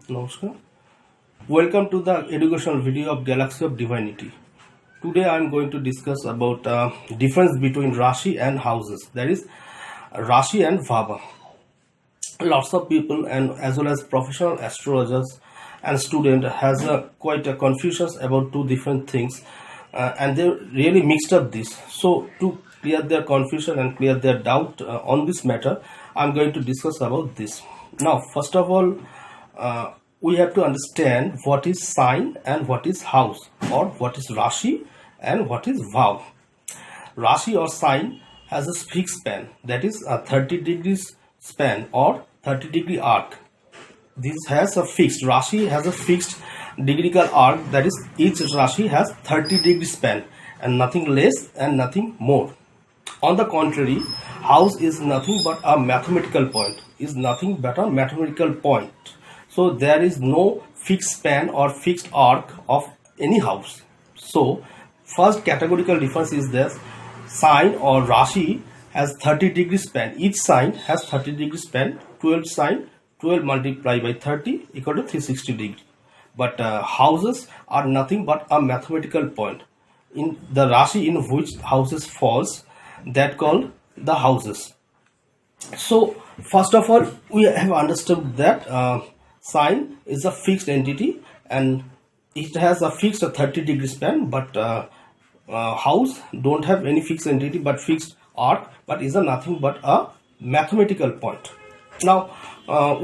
Namaskar. Welcome to the educational video of Galaxy of Divinity. Today I am going to discuss about difference between Rashi and houses. That is Rashi and Vava. Lots of people and as well as professional astrologers and students has quite a confusion about two different things and they really mixed up this. So to clear their confusion and clear their doubt on this matter, I am going to discuss about this. Now first of all, we have to understand what is sign and what is house, or what is Rashi and what is Vav. Rashi or sign has a fixed span, that is a 30 degrees span or 30 degree arc. This has a fixed, Rashi has a fixed degreecal arc, that is each Rashi has 30 degree span and nothing less and nothing more. On the contrary, house is nothing but a mathematical point, So there is no fixed span or fixed arc of any house. So first categorical difference is this: sign or Rashi has 30 degree span. Each sign has 30 degree span. 12 sign, 12 multiplied by 30 equal to 360 degree. But houses are nothing but a mathematical point. In the Rashi in which houses falls, that called the houses. So first of all, we have understood that sign is a fixed entity and it has a fixed 30 degree span, but house don't have any fixed entity but fixed arc, but is a nothing but a mathematical point. Now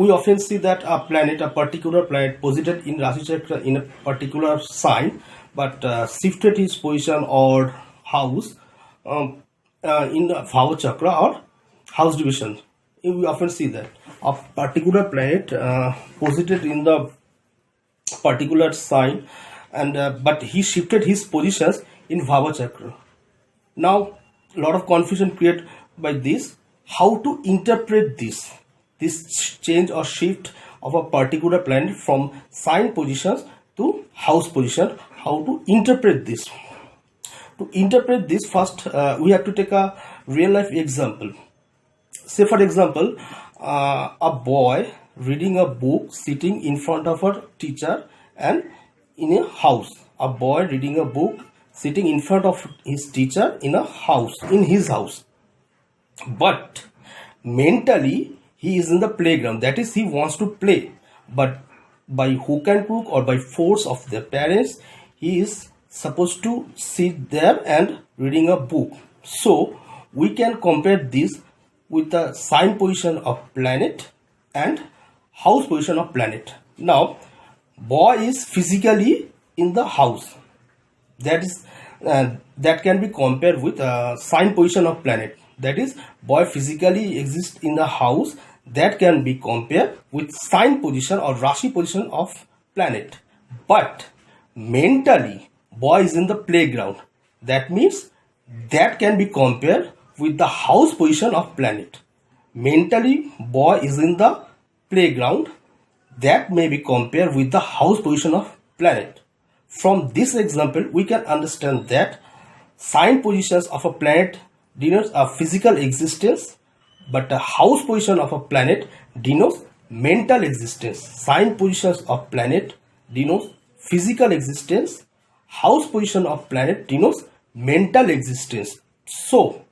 we often see that a particular planet posited in Rashi Chakra in a particular sign, but shifted his position or house in the Vava Chakra or house division. We often see that a particular planet posited in the particular sign, and but he shifted his positions in Vava Chakra. Now a lot of confusion created by this. How to interpret this change or shift of a particular planet from sign positions to house position? How to interpret this? To interpret this, first we have to take a real life example. Say for example, a boy reading a book sitting in front of a teacher and in a house. A boy reading a book sitting in front of his teacher in his house. But mentally he is in the playground, that is he wants to play, but by hook and crook or by force of their parents he is supposed to sit there and reading a book. So we can compare this with the sign position of planet and house position of planet. Now boy is physically in the house, that can be compared with sign position of planet, that is boy physically exists in the house, that can be compared with sign position or Rashi position of planet. But mentally boy is in the playground, that means that can be compared with the house position of planet. Mentally boy is in the playground, that may be compared with the house position of planet. From this example we can understand that sign positions of a planet denotes a physical existence, but the house position of a planet denotes mental existence. Sign positions of planet denotes physical existence, house position of planet denotes mental existence. So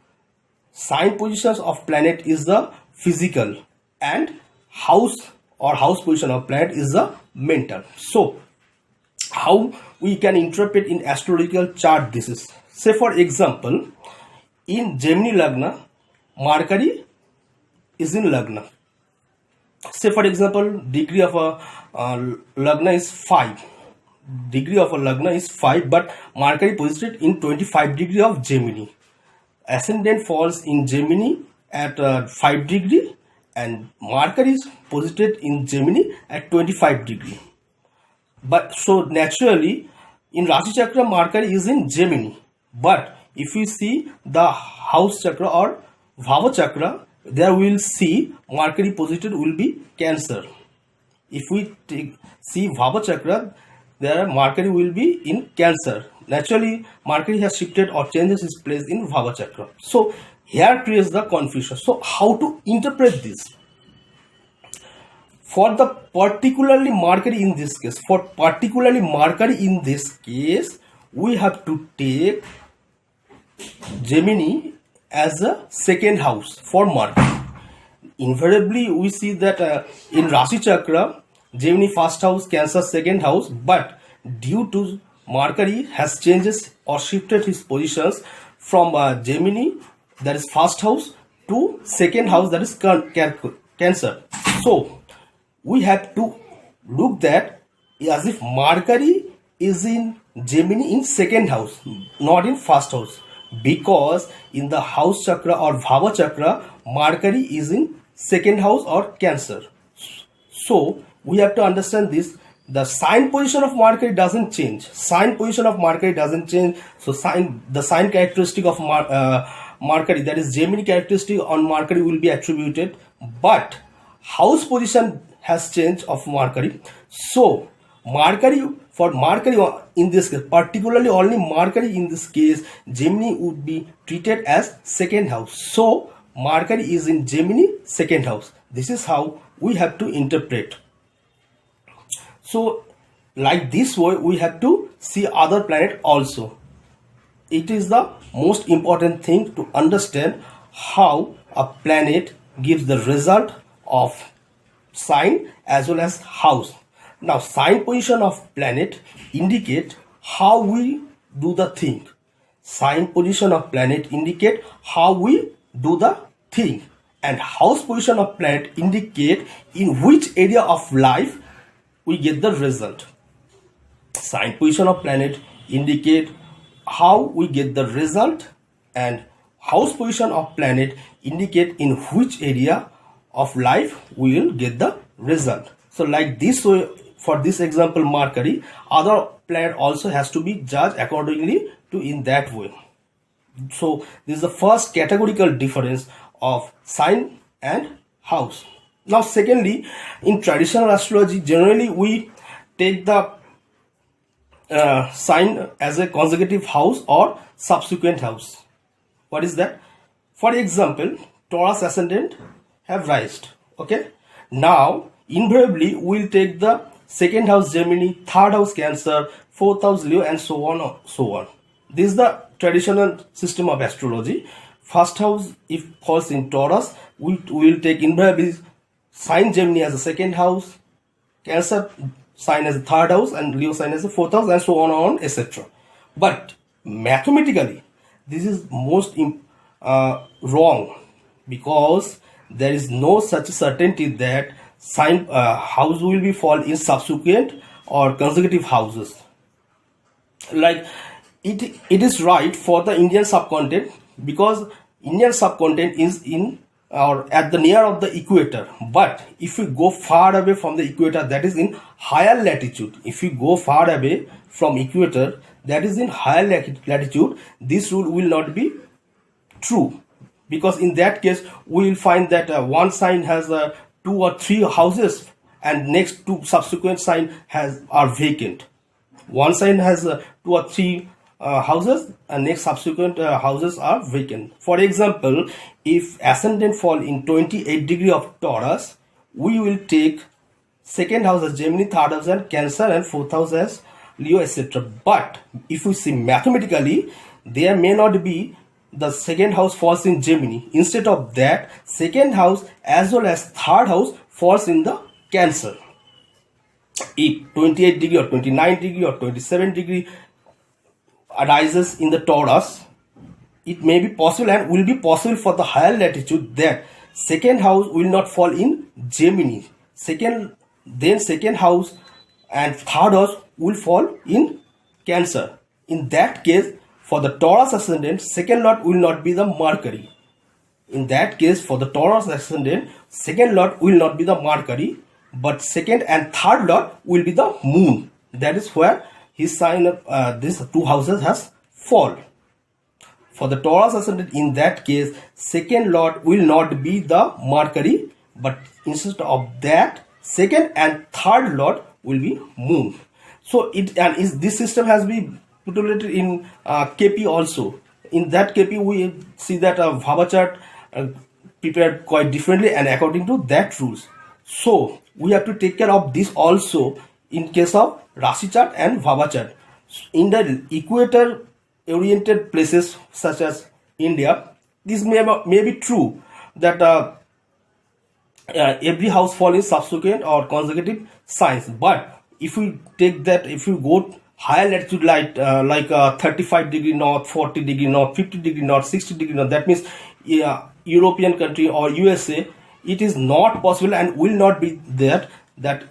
sign positions of planet is the physical and house or house position of planet is the mental. So how we can interpret in astrological chart this is? Say for example, in Gemini Lagna, Mercury is in Lagna. Say for example, degree of a Lagna is 5. Degree of a Lagna is 5, but Mercury posited in 25 degree of Gemini. Ascendant falls in Gemini at 5 degree and Mercury is posited in Gemini at 25 degree. But so naturally in Rashi Chakra Mercury is in Gemini, but if we see the house chakra or Vava Chakra, there we will see Mercury posited will be Cancer. If we see Vava Chakra, there Mercury will be in Cancer. Naturally Mercury has shifted or changes its place in Vava Chakra. So here creates the confusion. So how to interpret this? for the particularly Mercury in this case, we have to take Gemini as a second house for Mercury. Invariably, we see that in Rashi Chakra, Gemini first house, Cancer second house, but due to Mercury has changes or shifted his positions from Gemini, that is first house, to second house, that is Cancer. So we have to look that as if Mercury is in Gemini in second house, not in first house, because in the house chakra or Bhava chakra, Mercury is in second house or Cancer. So we have to understand this. The sign position of Mercury doesn't change. So the sign characteristic of Mercury, that is Gemini characteristic on Mercury, will be attributed, but house position has changed of Mercury. So for Mercury in this case, particularly only Mercury in this case, Gemini would be treated as second house. So Mercury is in Gemini second house. This is how we have to interpret. So like this way, we have to see other planet also. It is the most important thing to understand how a planet gives the result of sign as well as house. Now, sign position of planet indicate how we do the thing. Sign position of planet indicate how we do the thing, and house position of planet indicate in which area of life we get the result. Sign position of planet indicate how we get the result, and house position of planet indicate in which area of life we will get the result. So like this way, for this example Mercury, other planet also has to be judged accordingly to in that way. So this is the first categorical difference of sign and house. Now secondly, in traditional astrology, generally we take the sign as a consecutive house or subsequent house. What is that? For example, Taurus ascendant have rised. Okay. Now invariably we'll take the second house Gemini, third house Cancer, fourth house Leo, and so on. This is the traditional system of astrology. First house, if falls in Taurus, we will take invariably sign Gemini as a second house, Cancer sign as a third house, and Leo sign as a fourth house, and so on, etc. But mathematically, this is most wrong, because there is no such certainty that sign house will be fall in subsequent or consecutive houses. Like it is right for the Indian subcontinent, because Indian subcontinent is in or at the near of the equator. But if we go far away from the equator, that is in higher latitude. If we go far away from equator, that is in higher latitude, this rule will not be true, because in that case we will find that one sign has 2 or 3 houses, and next 2 subsequent sign are vacant. One sign has 2 or 3 houses, and next subsequent houses are vacant. For example, if ascendant fall in 28 degree of Taurus, we will take second house as Gemini, third house as Cancer, and fourth house as Leo, etc. But if we see mathematically, there may not be the second house falls in Gemini. Instead of that, second house as well as third house falls in the Cancer. If 28 degree or 29 degree or 27 degree arises in the Taurus, it may be possible and will be possible for the higher latitude that second house will not fall in Gemini. Second house and third house will fall in Cancer. In that case, for the Taurus ascendant, second lord will not be the Mercury. In that case, for the Taurus ascendant, second lord will not be the Mercury, but second and third lord will be the Moon. That is where his sign of these 2 houses has fall. For the Taurus ascendant, in that case, second lord will not be the Mercury, but instead of that, second and third lord will be Moon. So this system has been populated in KP also. In that KP, we see that Bhava chart prepared quite differently and according to that rules. So we have to take care of this also in case of Rashi chart and Bhava chart. In the equator oriented places such as India, this may be true that every house fall in subsequent or consecutive signs. But if we take that, if you go higher latitude like 35 degree north, 40 degree north, 50 degree north, 60 degree north, that means European country or USA, it is not possible and will not be that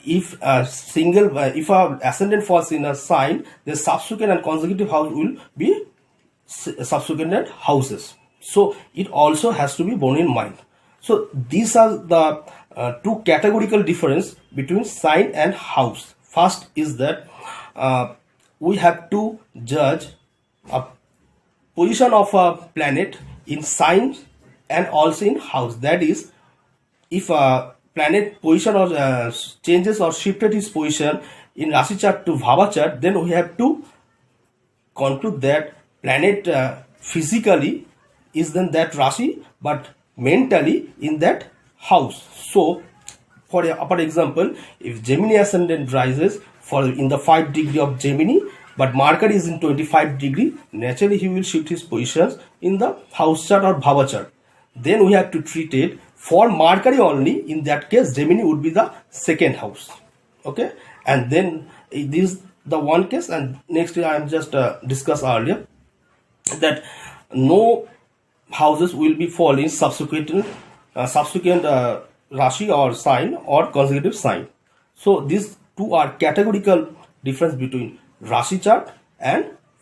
if a if a ascendant falls in a sign, the subsequent and consecutive house will be subsequent houses. So it also has to be borne in mind. So these are the two categorical difference between sign and house. First is that we have to judge a position of a planet in sign and also in house. That is, if a planet position or changes or shifted its position in Rashi chart to Bhava chart, then we have to conclude that planet physically is in that Rashi but mentally in that house. So for example, if Gemini ascendant rises in the 5 degree of Gemini, but Mercury is in 25 degree, naturally he will shift his positions in the house chart or Bhava chart. Then we have to treat it for Mercury only. In that case, Gemini would be the second house. Okay, and then this is the one case, and next I am just discussed earlier that no houses will be falling subsequent Rashi or sign or consecutive sign. So these two are categorical difference between Rashi chart and